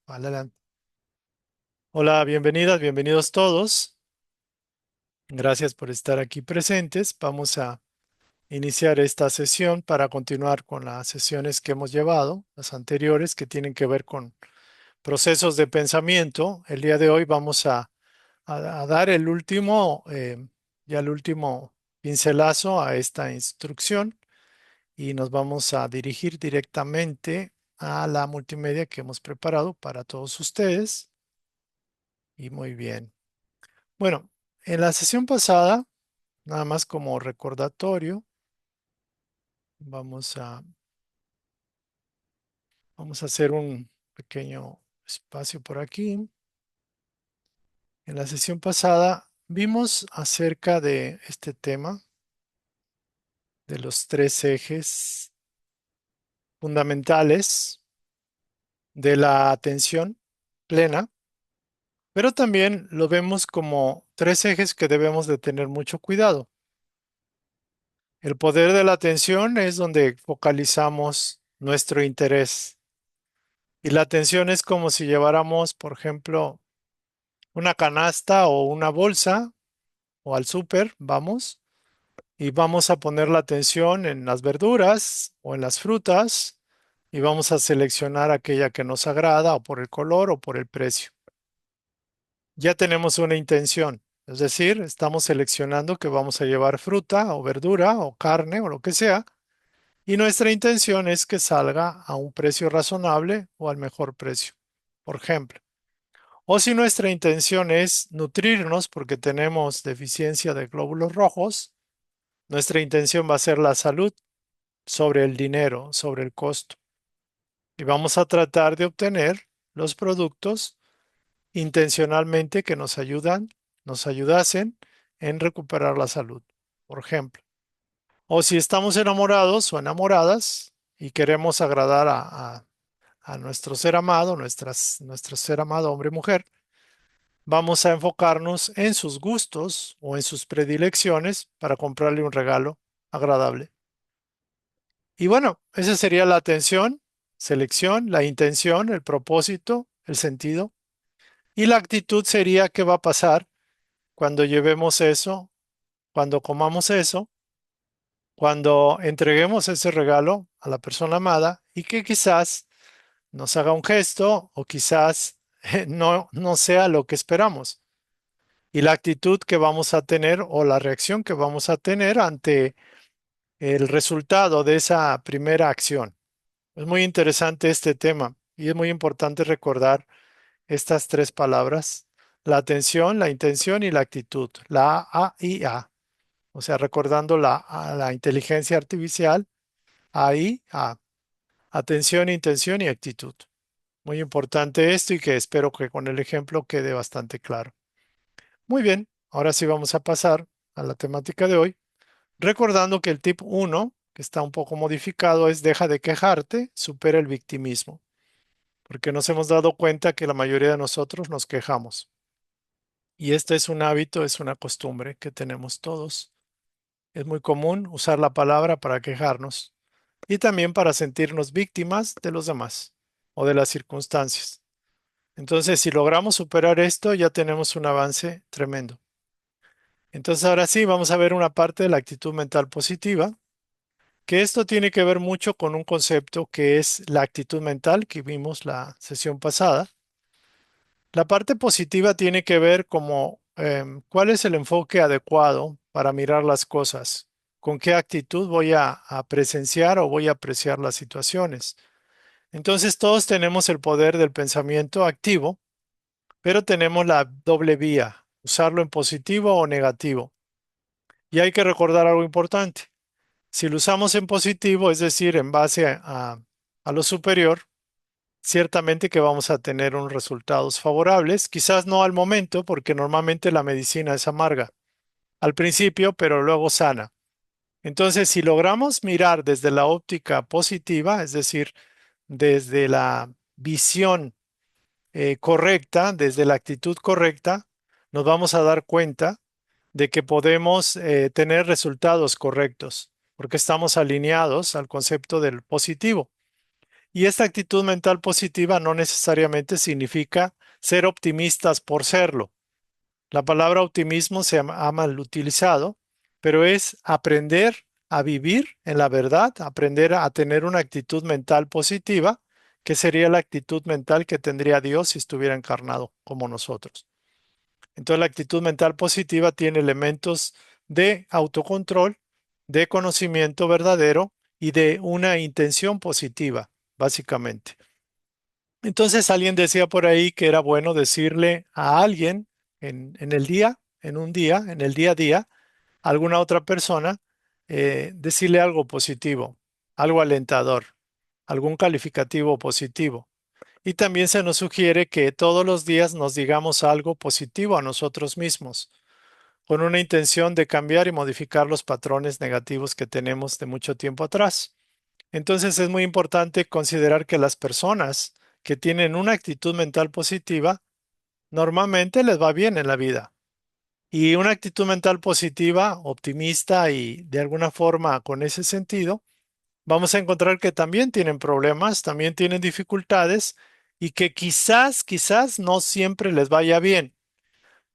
Adelante. Hola, bienvenidas, bienvenidos todos. Gracias por estar aquí presentes. Vamos a iniciar esta sesión para continuar con las sesiones que hemos llevado, las anteriores que tienen que ver con procesos de pensamiento. El día de hoy vamos a dar el último, ya el último pincelazo a esta instrucción y nos vamos a dirigir directamente a la multimedia que hemos preparado para todos ustedes. Y muy bien. Bueno, en la sesión pasada, nada más como recordatorio, vamos a, vamos a hacer un pequeño espacio por aquí. En la sesión pasada vimos acerca de este tema, de los tres ejes fundamentales de la atención plena, pero también lo vemos como tres ejes que debemos de tener mucho cuidado. El poder de la atención es donde focalizamos nuestro interés. Y la atención es como si lleváramos, por ejemplo, una canasta o una bolsa o al súper, vamos, y vamos a poner la atención en las verduras o en las frutas y vamos a seleccionar aquella que nos agrada o por el color o por el precio. Ya tenemos una intención, es decir, estamos seleccionando que vamos a llevar fruta o verdura o carne o lo que sea y nuestra intención es que salga a un precio razonable o al mejor precio, por ejemplo. O si nuestra intención es nutrirnos porque tenemos deficiencia de glóbulos rojos, nuestra intención va a ser la salud sobre el dinero, sobre el costo. Y vamos a tratar de obtener los productos intencionalmente que nos ayudasen en recuperar la salud, por ejemplo. O si estamos enamorados o enamoradas y queremos agradar a nuestro ser amado, nuestro ser amado hombre o mujer, vamos a enfocarnos en sus gustos o en sus predilecciones para comprarle un regalo agradable. Y bueno, esa sería la atención, selección, la intención, el propósito, el sentido. Y la actitud sería qué va a pasar cuando llevemos eso, cuando comamos eso, cuando entreguemos ese regalo a la persona amada y que quizás nos haga un gesto o quizás no sea lo que esperamos. Y la actitud que vamos a tener o la reacción que vamos a tener ante el resultado de esa primera acción. Es muy interesante este tema y es muy importante recordar estas tres palabras, la atención, la intención y la actitud, la A y A. O sea, recordando la inteligencia artificial, A y A, atención, intención y actitud. Muy importante esto y que espero que con el ejemplo quede bastante claro. Muy bien, ahora sí vamos a pasar a la temática de hoy, recordando que el tip uno, que está un poco modificado, es deja de quejarte, supera el victimismo, porque nos hemos dado cuenta que la mayoría de nosotros nos quejamos. Y este es un hábito, es una costumbre que tenemos todos. Es muy común usar la palabra para quejarnos y también para sentirnos víctimas de los demás o de las circunstancias. Entonces, si logramos superar esto, ya tenemos un avance tremendo. Entonces, ahora sí, vamos a ver una parte de la actitud mental positiva, que esto tiene que ver mucho con un concepto que es la actitud mental que vimos la sesión pasada. La parte positiva tiene que ver como cuál es el enfoque adecuado para mirar las cosas, con qué actitud voy a presenciar o voy a apreciar las situaciones. Entonces, todos tenemos el poder del pensamiento activo, pero tenemos la doble vía, usarlo en positivo o negativo. Y hay que recordar algo importante. Si lo usamos en positivo, es decir, en base a lo superior, ciertamente que vamos a tener unos resultados favorables, quizás no al momento, porque normalmente la medicina es amarga al principio, pero luego sana. Entonces, si logramos mirar desde la óptica positiva, es decir, desde la visión correcta, desde la actitud correcta, nos vamos a dar cuenta de que podemos tener resultados correctos, porque estamos alineados al concepto del positivo. Y esta actitud mental positiva no necesariamente significa ser optimistas por serlo. La palabra optimismo ha mal utilizado, pero es aprender a vivir en la verdad, aprender a tener una actitud mental positiva, que sería la actitud mental que tendría Dios si estuviera encarnado como nosotros. Entonces la actitud mental positiva tiene elementos de autocontrol, de conocimiento verdadero y de una intención positiva, básicamente. Entonces alguien decía por ahí que era bueno decirle a alguien en el día, en un día, en el día a día, a alguna otra persona, decirle algo positivo, algo alentador, algún calificativo positivo. Y también se nos sugiere que todos los días nos digamos algo positivo a nosotros mismos, con una intención de cambiar y modificar los patrones negativos que tenemos de mucho tiempo atrás. Entonces es muy importante considerar que las personas que tienen una actitud mental positiva normalmente les va bien en la vida. Y una actitud mental positiva, optimista y de alguna forma con ese sentido, vamos a encontrar que también tienen problemas, también tienen dificultades y que quizás no siempre les vaya bien.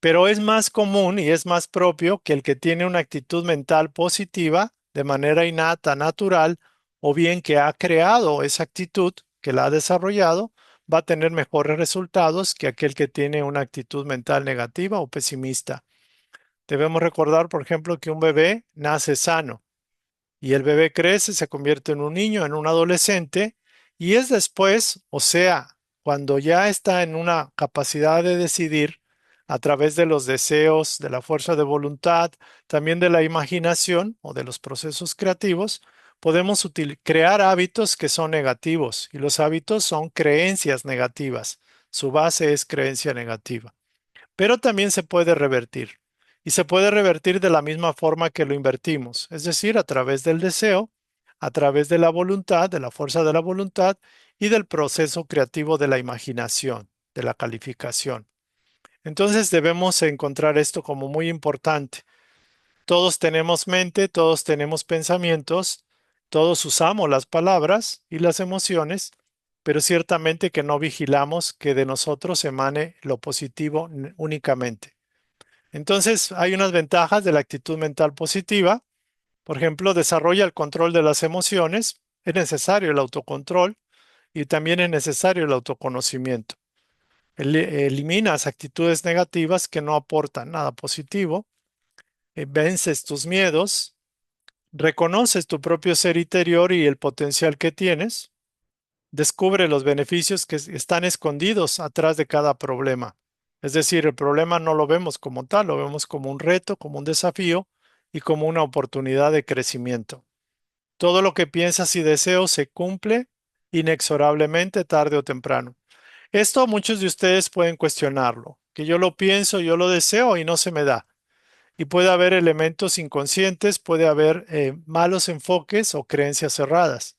Pero es más común y es más propio que el que tiene una actitud mental positiva de manera innata, natural, o bien que ha creado esa actitud, que la ha desarrollado, va a tener mejores resultados que aquel que tiene una actitud mental negativa o pesimista. Debemos recordar, por ejemplo, que un bebé nace sano y el bebé crece, se convierte en un niño, en un adolescente, y es después, o sea, cuando ya está en una capacidad de decidir a través de los deseos, de la fuerza de voluntad, también de la imaginación o de los procesos creativos, podemos crear hábitos que son negativos, y los hábitos son creencias negativas. Su base es creencia negativa, pero también se puede revertir. Y se puede revertir de la misma forma que lo invertimos, es decir, a través del deseo, a través de la voluntad, de la fuerza de la voluntad y del proceso creativo de la imaginación, de la calificación. Entonces debemos encontrar esto como muy importante. Todos tenemos mente, todos tenemos pensamientos, todos usamos las palabras y las emociones, pero ciertamente que no vigilamos que de nosotros emane lo positivo únicamente. Entonces, hay unas ventajas de la actitud mental positiva. Por ejemplo, desarrolla el control de las emociones. Es necesario el autocontrol y también es necesario el autoconocimiento. Eliminas actitudes negativas que no aportan nada positivo. Vences tus miedos. Reconoces tu propio ser interior y el potencial que tienes. Descubre los beneficios que están escondidos atrás de cada problema. Es decir, el problema no lo vemos como tal, lo vemos como un reto, como un desafío y como una oportunidad de crecimiento. Todo lo que piensas y deseos se cumple inexorablemente tarde o temprano. Esto muchos de ustedes pueden cuestionarlo, que yo lo pienso, yo lo deseo y no se me da. Y puede haber elementos inconscientes, puede haber malos enfoques o creencias cerradas,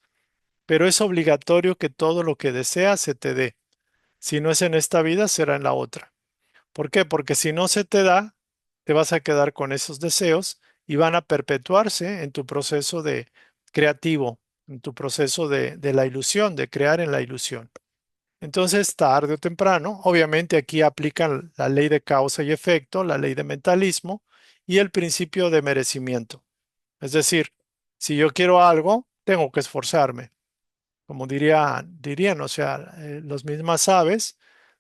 pero es obligatorio que todo lo que deseas se te dé. Si no es en esta vida, será en la otra. ¿Por qué? Porque si no se te da, te vas a quedar con esos deseos y van a perpetuarse en tu proceso de creativo, en tu proceso de la ilusión, de crear en la ilusión. Entonces, tarde o temprano, obviamente aquí aplican la ley de causa y efecto, la ley de mentalismo y el principio de merecimiento. Es decir, si yo quiero algo, tengo que esforzarme. Como dirían, o sea, las mismas aves,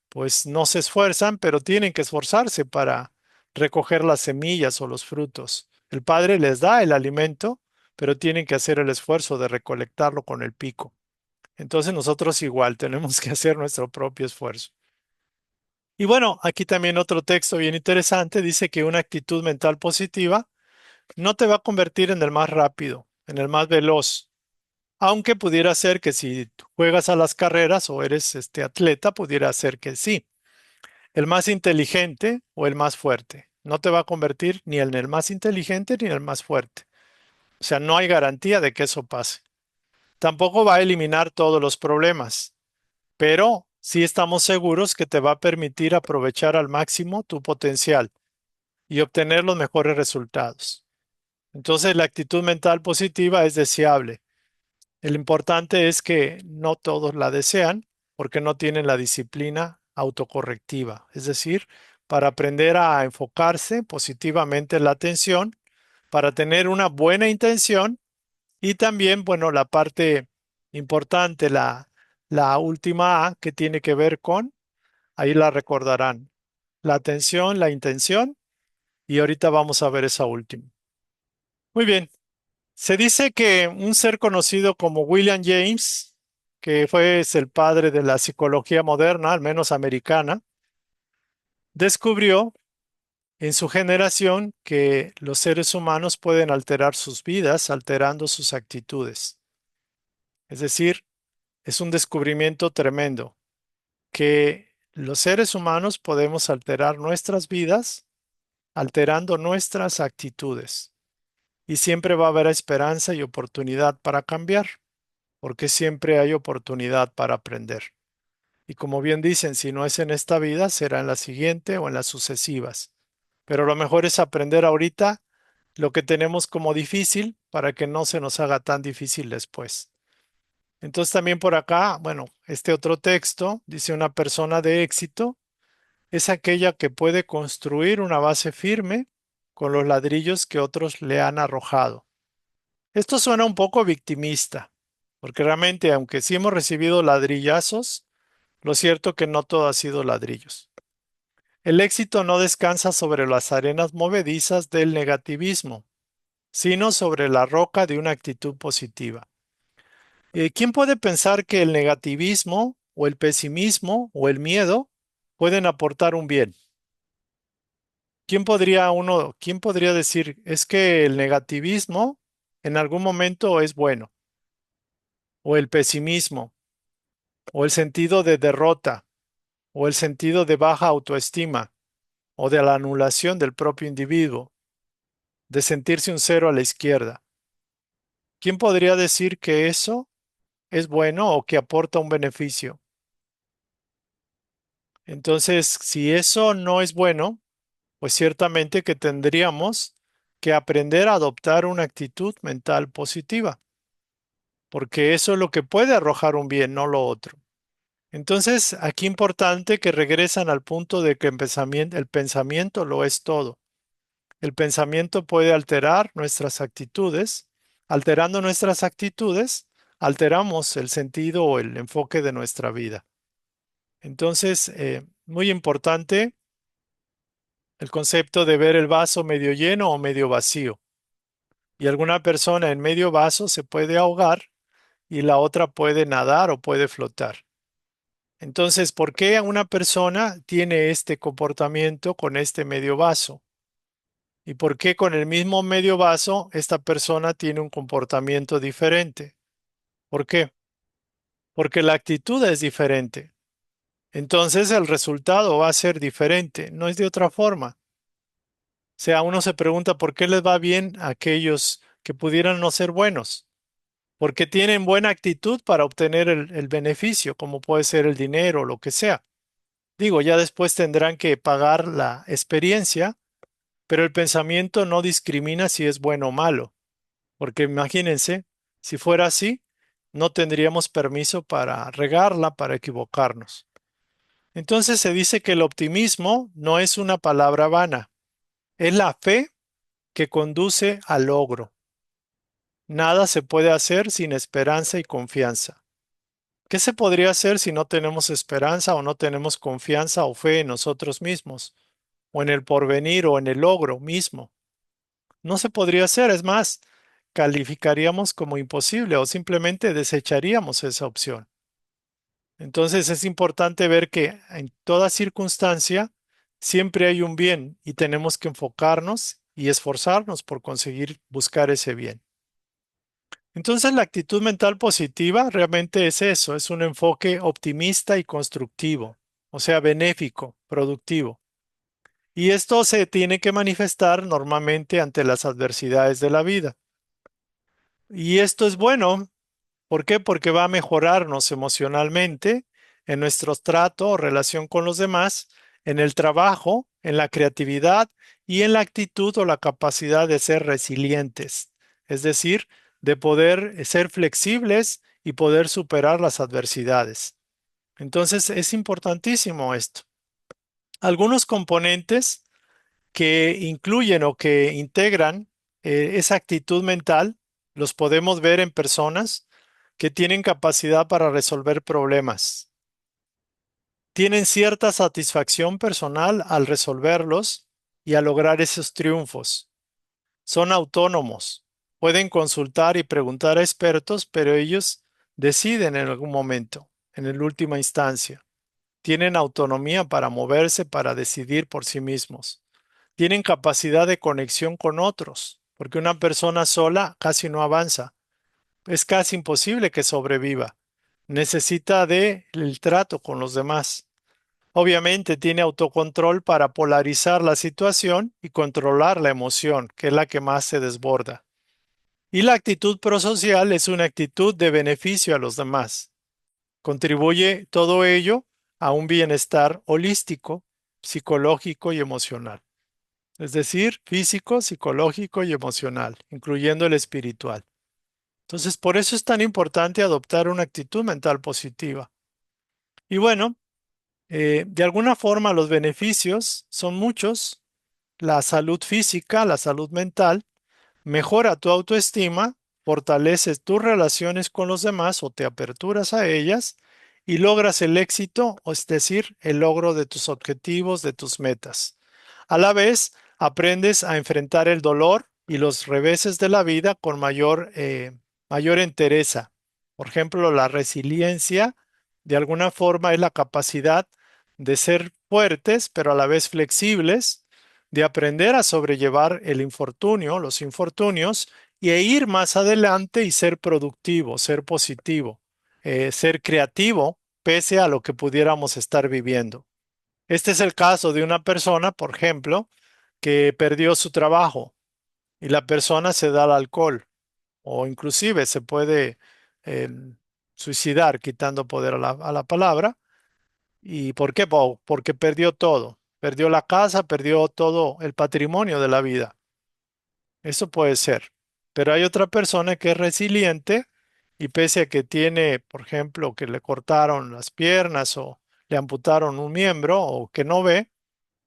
pues no se esfuerzan, pero tienen que esforzarse para recoger las semillas o los frutos. El padre les da el alimento, pero tienen que hacer el esfuerzo de recolectarlo con el pico. Entonces nosotros igual tenemos que hacer nuestro propio esfuerzo. Y bueno, aquí también otro texto bien interesante dice que una actitud mental positiva no te va a convertir en el más rápido, en el más veloz, aunque pudiera ser que si tú juegas a las carreras o eres este atleta, pudiera ser que sí. El más inteligente o el más fuerte. No te va a convertir ni en el más inteligente ni en el más fuerte. O sea, no hay garantía de que eso pase. Tampoco va a eliminar todos los problemas, pero sí estamos seguros que te va a permitir aprovechar al máximo tu potencial y obtener los mejores resultados. Entonces, la actitud mental positiva es deseable. El importante es que no todos la desean porque no tienen la disciplina autocorrectiva, es decir, para aprender a enfocarse positivamente en la atención, para tener una buena intención y también, bueno, la parte importante, la última A, que tiene que ver con, ahí la recordarán, la atención, la intención, y ahorita vamos a ver esa última. Muy bien, se dice que un ser conocido como William James, que fue es el padre de la psicología moderna, al menos americana, descubrió en su generación que los seres humanos pueden alterar sus vidas alterando sus actitudes. Es decir, es un descubrimiento tremendo que los seres humanos podemos alterar nuestras vidas alterando nuestras actitudes. Y siempre va a haber esperanza y oportunidad para cambiar, porque siempre hay oportunidad para aprender. Y como bien dicen, si no es en esta vida, será en la siguiente o en las sucesivas. Pero lo mejor es aprender ahorita lo que tenemos como difícil para que no se nos haga tan difícil después. Entonces también por acá, bueno, este otro texto dice una persona de éxito es aquella que puede construir una base firme con los ladrillos que otros le han arrojado. Esto suena un poco victimista, porque realmente, aunque sí hemos recibido ladrillazos, lo cierto que no todo ha sido ladrillos. El éxito no descansa sobre las arenas movedizas del negativismo, sino sobre la roca de una actitud positiva. ¿Quién puede pensar que el negativismo o el pesimismo o el miedo pueden aportar un bien? Quién podría decir es que el negativismo en algún momento es bueno, o el pesimismo, o el sentido de derrota, o el sentido de baja autoestima, o de la anulación del propio individuo, de sentirse un cero a la izquierda? ¿Quién podría decir que eso es bueno o que aporta un beneficio? Entonces, si eso no es bueno, pues ciertamente que tendríamos que aprender a adoptar una actitud mental positiva, porque eso es lo que puede arrojar un bien, no lo otro. Entonces, aquí importante que regresan al punto de que el pensamiento lo es todo. El pensamiento puede alterar nuestras actitudes. Alterando nuestras actitudes, alteramos el sentido o el enfoque de nuestra vida. Entonces, muy importante el concepto de ver el vaso medio lleno o medio vacío. Y alguna persona en medio vaso se puede ahogar y la otra puede nadar o puede flotar. Entonces, ¿por qué una persona tiene este comportamiento con este medio vaso? ¿Y por qué con el mismo medio vaso esta persona tiene un comportamiento diferente? ¿Por qué? Porque la actitud es diferente. Entonces el resultado va a ser diferente, no es de otra forma. O sea, uno se pregunta por qué les va bien a aquellos que pudieran no ser buenos, porque tienen buena actitud para obtener el beneficio, como puede ser el dinero o lo que sea. Digo, ya después tendrán que pagar la experiencia, pero el pensamiento no discrimina si es bueno o malo, porque imagínense, si fuera así, no tendríamos permiso para regarla, para equivocarnos. Entonces se dice que el optimismo no es una palabra vana, es la fe que conduce al logro. Nada se puede hacer sin esperanza y confianza. ¿Qué se podría hacer si no tenemos esperanza o no tenemos confianza o fe en nosotros mismos, o en el porvenir o en el logro mismo? No se podría hacer, es más, calificaríamos como imposible o simplemente desecharíamos esa opción. Entonces es importante ver que en toda circunstancia siempre hay un bien y tenemos que enfocarnos y esforzarnos por conseguir buscar ese bien. Entonces la actitud mental positiva realmente es eso, es un enfoque optimista y constructivo, o sea, benéfico, productivo. Y esto se tiene que manifestar normalmente ante las adversidades de la vida. Y esto es bueno. ¿Por qué? Porque va a mejorarnos emocionalmente en nuestro trato o relación con los demás, en el trabajo, en la creatividad y en la actitud o la capacidad de ser resilientes, es decir, de poder ser flexibles y poder superar las adversidades. Entonces es importantísimo esto. Algunos componentes que incluyen o que integran esa actitud mental los podemos ver en personas que tienen capacidad para resolver problemas, tienen cierta satisfacción personal al resolverlos y al lograr esos triunfos. Son autónomos, pueden consultar y preguntar a expertos, pero ellos deciden en algún momento, en la última instancia. Tienen autonomía para moverse, para decidir por sí mismos. Tienen capacidad de conexión con otros, porque una persona sola casi no avanza. Es casi imposible que sobreviva. Necesita de el trato con los demás. Obviamente tiene autocontrol para polarizar la situación y controlar la emoción, que es la que más se desborda. Y la actitud prosocial es una actitud de beneficio a los demás. Contribuye todo ello a un bienestar holístico, psicológico y emocional. Es decir, físico, psicológico y emocional, incluyendo el espiritual. Entonces, por eso es tan importante adoptar una actitud mental positiva. Y bueno, de alguna forma los beneficios son muchos. La salud física, la salud mental, mejora tu autoestima, fortaleces tus relaciones con los demás o te aperturas a ellas y logras el éxito, o es decir, el logro de tus objetivos, de tus metas. A la vez, aprendes a enfrentar el dolor y los reveses de la vida con mayor entereza. Por ejemplo, la resiliencia, de alguna forma, es la capacidad de ser fuertes, pero a la vez flexibles, de aprender a sobrellevar el infortunio, los infortunios, e ir más adelante y ser productivo, ser positivo, ser creativo, pese a lo que pudiéramos estar viviendo. Este es el caso de una persona, por ejemplo, que perdió su trabajo y la persona se da al alcohol o inclusive se puede eh, suicidar quitando poder a la palabra. ¿Y por qué? Porque perdió todo. Perdió la casa, perdió todo el patrimonio de la vida. Eso puede ser. Pero hay otra persona que es resiliente y pese a que tiene, por ejemplo, que le cortaron las piernas o le amputaron un miembro o que no ve,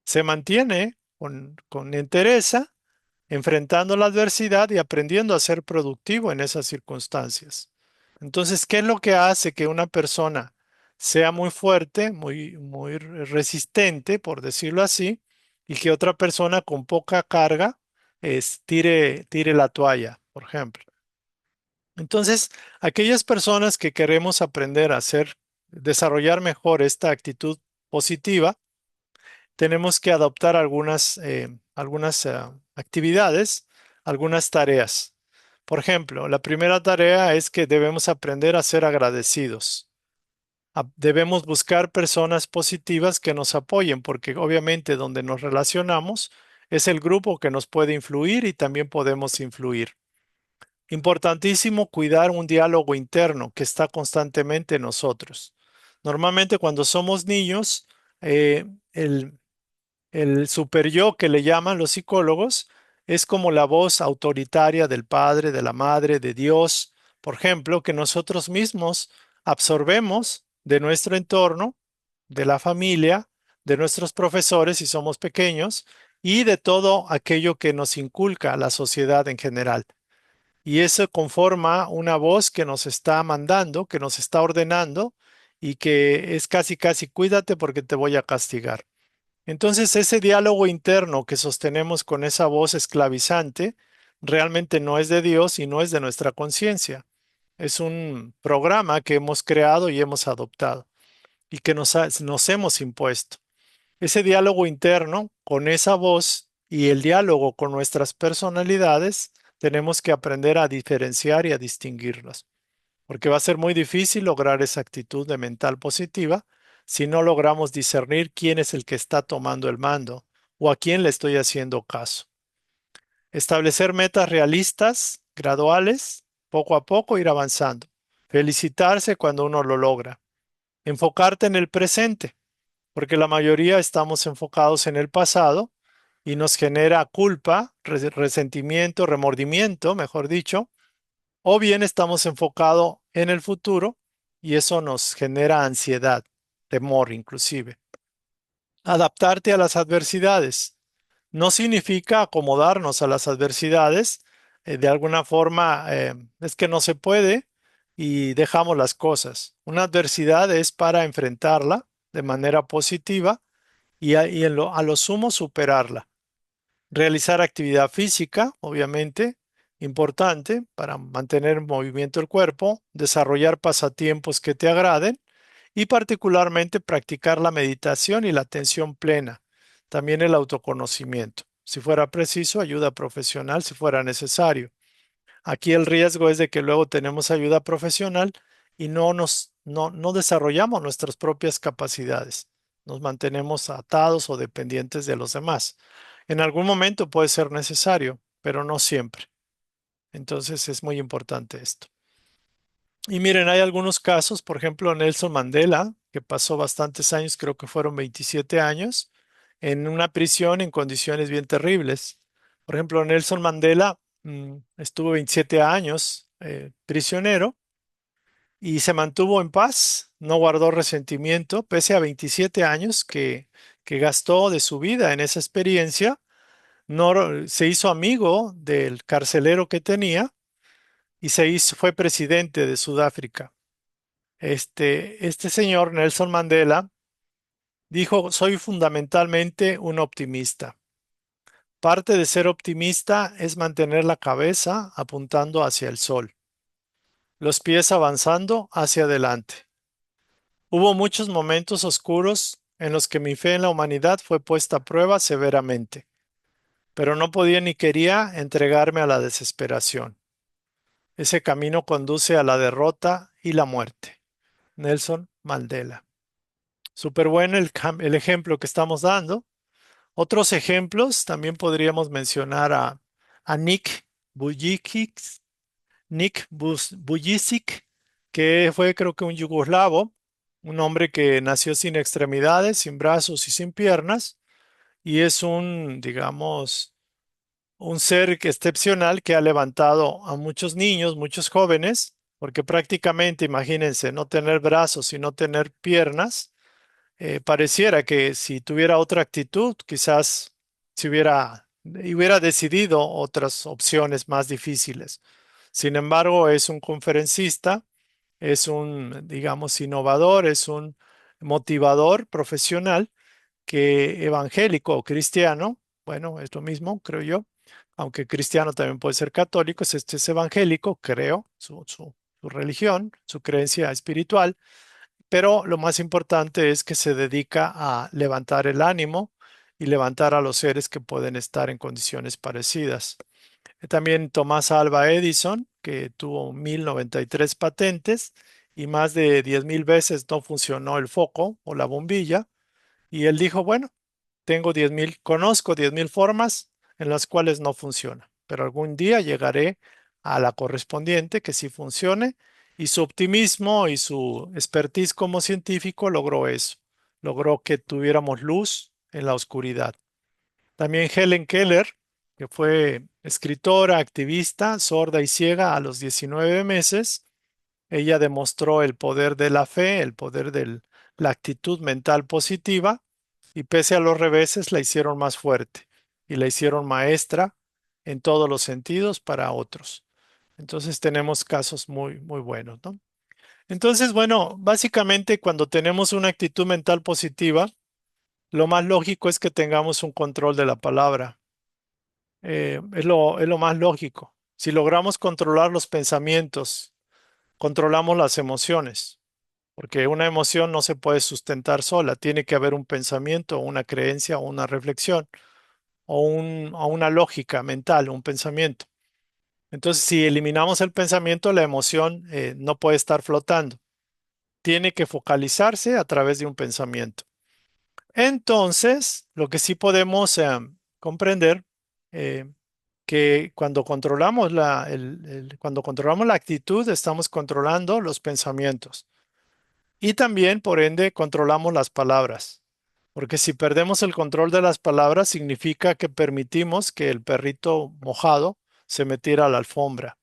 se mantiene con entereza, enfrentando la adversidad y aprendiendo a ser productivo en esas circunstancias. Entonces, ¿qué es lo que hace que una persona sea muy fuerte, muy resistente, por decirlo así, y que otra persona con poca carga tire la toalla, por ejemplo? Entonces, aquellas personas que queremos aprender a hacer, desarrollar mejor esta actitud positiva, tenemos que adoptar algunas actividades, algunas tareas. Por ejemplo, la primera tarea es que debemos aprender a ser agradecidos. Debemos buscar personas positivas que nos apoyen, porque obviamente donde nos relacionamos es el grupo que nos puede influir y también podemos influir. Importantísimo cuidar un diálogo interno que está constantemente en nosotros. Normalmente cuando somos niños, eh, el, el super yo que le llaman los psicólogos es como la voz autoritaria del padre, de la madre, de Dios, por ejemplo, que nosotros mismos absorbemos de nuestro entorno, de la familia, de nuestros profesores si somos pequeños y de todo aquello que nos inculca la sociedad en general. Y eso conforma una voz que nos está mandando, que nos está ordenando y que es casi, casi cuídate porque te voy a castigar. Entonces, ese diálogo interno que sostenemos con esa voz esclavizante realmente no es de Dios y no es de nuestra conciencia. Es un programa que hemos creado y hemos adoptado y que nos hemos impuesto. Ese diálogo interno con esa voz y el diálogo con nuestras personalidades, tenemos que aprender a diferenciar y a distinguirlas porque va a ser muy difícil lograr esa actitud de mental positiva si no logramos discernir quién es el que está tomando el mando o a quién le estoy haciendo caso. Establecer metas realistas, graduales, poco a poco ir avanzando. Felicitarse cuando uno lo logra. Enfocarte en el presente, porque la mayoría estamos enfocados en el pasado y nos genera culpa, resentimiento, remordimiento, mejor dicho, o bien estamos enfocados en el futuro y eso nos genera ansiedad, temor inclusive. Adaptarte a las adversidades. No significa acomodarnos a las adversidades. De alguna forma es que no se puede y dejamos las cosas. Una adversidad es para enfrentarla de manera positiva a lo sumo superarla. Realizar actividad física, obviamente, importante para mantener en movimiento el cuerpo, desarrollar pasatiempos que te agraden y particularmente practicar la meditación y la atención plena. También el autoconocimiento. Si fuera preciso, ayuda profesional si fuera necesario. Aquí el riesgo es de que luego tenemos ayuda profesional y no desarrollamos nuestras propias capacidades. Nos mantenemos atados o dependientes de los demás. En algún momento puede ser necesario, pero no siempre. Entonces es muy importante esto. Y miren, hay algunos casos, por ejemplo, Nelson Mandela, que pasó bastantes años, creo que fueron 27 años, en una prisión en condiciones bien terribles. Por ejemplo, Nelson Mandela estuvo 27 años prisionero y se mantuvo en paz, no guardó resentimiento, pese a 27 años que gastó de su vida en esa experiencia. No, se hizo amigo del carcelero que tenía y fue presidente de Sudáfrica. Este señor, Nelson Mandela, dijo, soy fundamentalmente un optimista. Parte de ser optimista es mantener la cabeza apuntando hacia el sol, los pies avanzando hacia adelante. Hubo muchos momentos oscuros en los que mi fe en la humanidad fue puesta a prueba severamente, pero no podía ni quería entregarme a la desesperación. Ese camino conduce a la derrota y la muerte. Nelson Mandela. Súper bueno el ejemplo que estamos dando. Otros ejemplos también podríamos mencionar a Vujicic, que fue creo que un yugoslavo, un hombre que nació sin extremidades, sin brazos y sin piernas, y es digamos, un ser excepcional que ha levantado a muchos niños, muchos jóvenes, porque prácticamente, imagínense, no tener brazos y no tener piernas pareciera que si tuviera otra actitud, quizás hubiera decidido otras opciones más difíciles. Sin embargo, es un conferencista, es un, digamos, innovador, es un motivador profesional que evangélico o cristiano, bueno, es lo mismo, creo yo, aunque cristiano también puede ser católico, este es evangélico, creo, su religión, su creencia espiritual, pero lo más importante es que se dedica a levantar el ánimo y levantar a los seres que pueden estar en condiciones parecidas. También Tomás Alva Edison, que tuvo 1093 patentes y más de 10,000 veces no funcionó el foco o la bombilla. Y él dijo, bueno, conozco 10,000 formas en las cuales no funciona, pero algún día llegaré a la correspondiente que sí funcione y su optimismo y su expertise como científico logró eso, logró que tuviéramos luz en la oscuridad. También Helen Keller, que fue escritora, activista, sorda y ciega a los 19 meses, ella demostró el poder de la fe, el poder de la actitud mental positiva y pese a los reveses la hicieron más fuerte y la hicieron maestra en todos los sentidos para otros. Entonces tenemos casos muy, muy buenos, ¿no? Entonces, bueno, básicamente cuando tenemos una actitud mental positiva, lo más lógico es que tengamos un control de la palabra. Es lo más lógico. Si logramos controlar los pensamientos, controlamos las emociones. Porque una emoción no se puede sustentar sola, tiene que haber un pensamiento, una creencia o una reflexión o una lógica mental, un pensamiento. Entonces, si eliminamos el pensamiento, la emoción no puede estar flotando, tiene que focalizarse a través de un pensamiento. Entonces, lo que sí podemos comprender eh, que cuando controlamos cuando controlamos la actitud, estamos controlando los pensamientos. Y también, por ende, controlamos las palabras. Porque si perdemos el control de las palabras, significa que permitimos que el perrito mojado se metiera a la alfombra.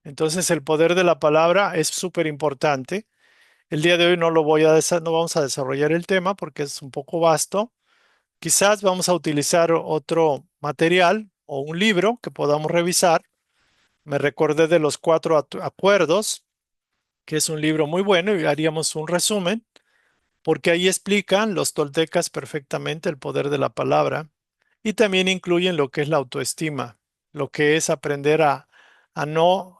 Entonces el poder de la palabra es súper importante. El día de hoy no vamos a desarrollar el tema porque es un poco vasto. Quizás vamos a utilizar otro material o un libro que podamos revisar. Me recordé de los cuatro acuerdos, que es un libro muy bueno y haríamos un resumen, porque ahí explican los toltecas perfectamente el poder de la palabra y también incluyen lo que es la autoestima, lo que es aprender a no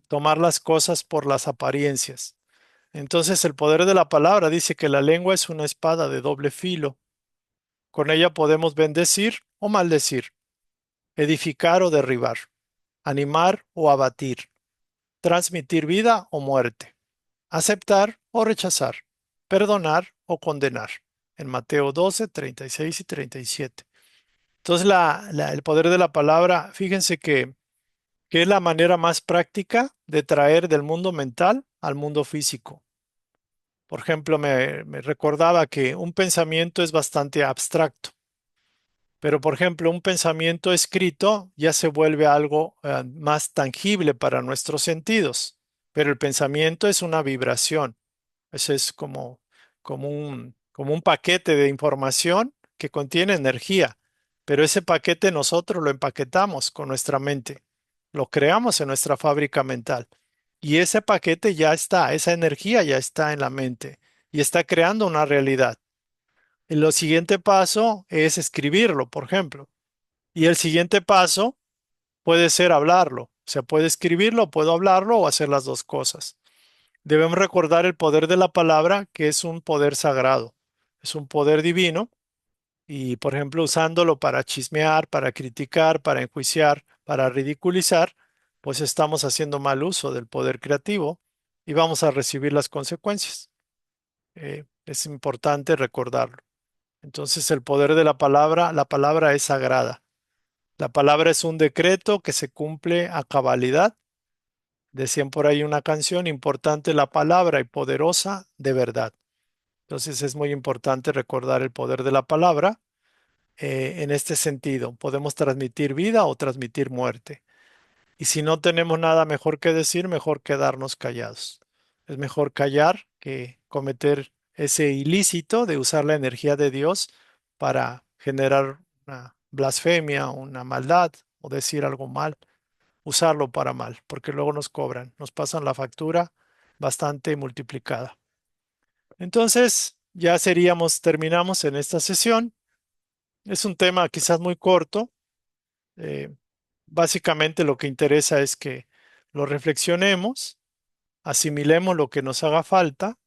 tomar las cosas por las apariencias. Entonces el poder de la palabra dice que la lengua es una espada de doble filo. Con ella podemos bendecir o maldecir, edificar o derribar, animar o abatir, transmitir vida o muerte, aceptar o rechazar, perdonar o condenar. En Mateo 12, 36 y 37. Entonces, el poder de la palabra, fíjense que es la manera más práctica de traer del mundo mental al mundo físico. Por ejemplo, me recordaba que un pensamiento es bastante abstracto. Pero, por ejemplo, un pensamiento escrito ya se vuelve algo más tangible para nuestros sentidos. Pero el pensamiento es una vibración. Eso es como un paquete de información que contiene energía. Pero ese paquete nosotros lo empaquetamos con nuestra mente. Lo creamos en nuestra fábrica mental. Y ese paquete ya está, esa energía ya está en la mente y está creando una realidad. El siguiente paso es escribirlo, por ejemplo. Y el siguiente paso puede ser hablarlo. O sea, puede escribirlo, puedo hablarlo o hacer las dos cosas. Debemos recordar el poder de la palabra, que es un poder sagrado, es un poder divino. Y, por ejemplo, usándolo para chismear, para criticar, para enjuiciar, para ridiculizar, pues estamos haciendo mal uso del poder creativo y vamos a recibir las consecuencias. Es importante recordarlo. Entonces, el poder de la palabra es sagrada. La palabra es un decreto que se cumple a cabalidad. Decían por ahí una canción, importante la palabra y poderosa de verdad. Entonces es muy importante recordar el poder de la palabra en este sentido. Podemos transmitir vida o transmitir muerte. Y si no tenemos nada mejor que decir, mejor quedarnos callados. Es mejor callar que cometer ese ilícito de usar la energía de Dios para generar una blasfemia, una maldad o decir algo mal, usarlo para mal, porque luego nos cobran, nos pasan la factura bastante multiplicada. Entonces, ya terminamos en esta sesión. Es un tema quizás muy corto. eh, Básicamente lo que interesa es que lo reflexionemos, asimilemos lo que nos haga falta.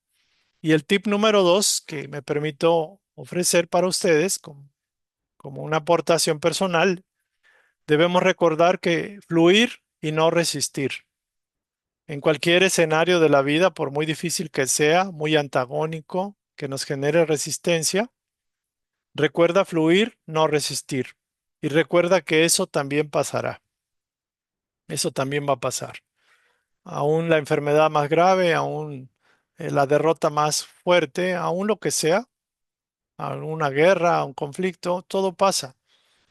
Y el tip número dos que me permito ofrecer para ustedes como una aportación personal, debemos recordar que fluir y no resistir. En cualquier escenario de la vida, por muy difícil que sea, muy antagónico, que nos genere resistencia, recuerda fluir, no resistir. Y recuerda que eso también pasará. Eso también va a pasar. Aún la enfermedad más grave, aún la derrota más fuerte, aún lo que sea, alguna guerra, un conflicto, todo pasa.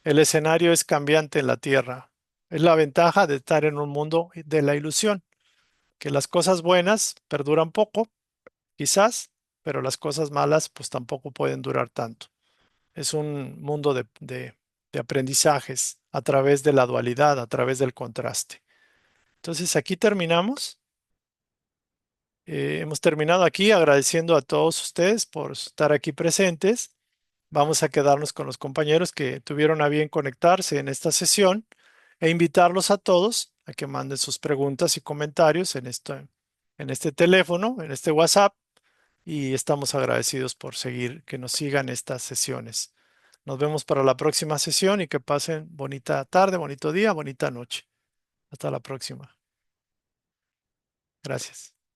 El escenario es cambiante en la Tierra. Es la ventaja de estar en un mundo de la ilusión, que las cosas buenas perduran poco, quizás, pero las cosas malas pues tampoco pueden durar tanto. Es un mundo de aprendizajes a través de la dualidad, a través del contraste. Entonces aquí terminamos. Hemos terminado aquí agradeciendo a todos ustedes por estar aquí presentes. Vamos a quedarnos con los compañeros que tuvieron a bien conectarse en esta sesión e invitarlos a todos a que manden sus preguntas y comentarios en este teléfono, en este WhatsApp, y estamos agradecidos por seguir, que nos sigan estas sesiones. Nos vemos para la próxima sesión y que pasen bonita tarde, bonito día, bonita noche. Hasta la próxima. Gracias.